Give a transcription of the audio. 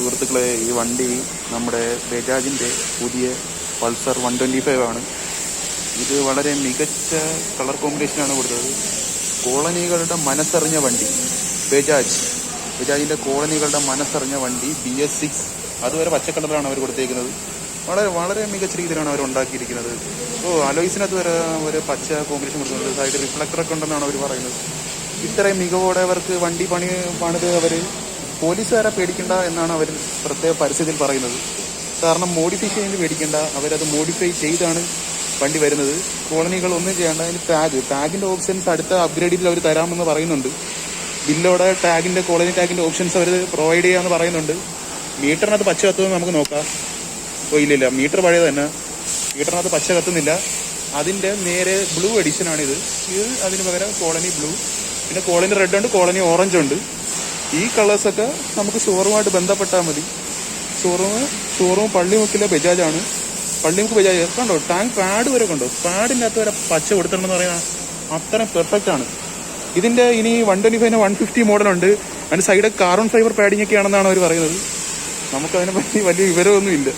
സുഹൃത്തുക്കളെ, ഈ വണ്ടി നമ്മുടെ ബജാജിൻ്റെ പുതിയ പൾസർ 125 ആണ്. ഇത് വളരെ മികച്ച കളർ കോമ്പിനേഷനാണ് കൊടുത്തത്. കോളനികളുടെ മനസ്സറിഞ്ഞ വണ്ടി, ബജാജിൻ്റെ കോളനികളുടെ മനസ്സറിഞ്ഞ വണ്ടി BS6. അതുവരെ പച്ച കളറാണ് അവർ കൊടുത്തേക്കുന്നത്. വളരെ വളരെ മികച്ച രീതിയിലാണ് അവർ ഉണ്ടാക്കിയിരിക്കുന്നത്. അലോയ്സിനകത്ത് വരെ ഒരു പച്ച കോമ്പിനേഷൻ കൊടുക്കുന്നത്. സൈഡ് റിഫ്ലക്ടറൊക്കെ ഉണ്ടെന്നാണ് അവർ പറയുന്നത്. ഇത്രയും മികവോടെ അവർക്ക് വണ്ടി പണിത് അവർ പോലീസുകാരെ പേടിക്കേണ്ട എന്നാണ് അവർ പ്രത്യേക പരസ്യത്തിൽ പറയുന്നത്. കാരണം മോഡിഫൈ ചെയ്ത് പേടിക്കേണ്ട, അവരത് മോഡിഫൈ ചെയ്താണ് വണ്ടി വരുന്നത്. കോളനികൾ ഒന്നും ചെയ്യേണ്ട. അതിന് ടാഗിൻ്റെ ഓപ്ഷൻസ് അടുത്ത അപ്ഗ്രേഡിൽ അവർ തരാമെന്ന് പറയുന്നുണ്ട്. ബില്ലോടെ കോളനി ടാഗിൻ്റെ ഓപ്ഷൻസ് അവർ പ്രൊവൈഡ് ചെയ്യാമെന്ന് പറയുന്നുണ്ട്. മീറ്ററിനകത്ത് പച്ച കത്തുമെന്ന് നമുക്ക് നോക്കാം. ഇല്ലില്ല, മീറ്റർ പഴയത് തന്നെ. മീറ്ററിനകത്ത് പച്ച കത്തുന്നില്ല. അതിൻ്റെ നേരെ ബ്ലൂ എഡിഷനാണിത്. അതിന് പകരം കോളനി ബ്ലൂ, പിന്നെ കോളനി റെഡ് ഉണ്ട്, കോളനി ഓറഞ്ച് ഉണ്ട്. ഈ കളേഴ്സൊക്കെ നമുക്ക് ഷോറൂമായിട്ട് ബന്ധപ്പെട്ടാൽ മതി. ഷോറൂം പള്ളിമുക്കിലെ ബജാജാണ്. പള്ളിമുക്ക് ബജാജ് കണ്ടോ, ടാങ്ക് പാഡ് വരെ കണ്ടോ, പാഡിൻ്റെ അകത്ത് വരെ പച്ച കൊടുത്തിട്ടുണ്ടെന്ന് പറയാൻ അത്രയും പെർഫെക്റ്റ് ആണ്. ഇതിൻ്റെ ഇനി 125 150 മോഡലുണ്ട്. അതിൻ്റെ സൈഡ് കാർബൺ ഫൈബർ പാഡിംഗ് ഒക്കെ ആണെന്നാണ് അവർ പറയുന്നത്. നമുക്കതിനെ പറ്റി വലിയ വിവരമൊന്നുമില്ല.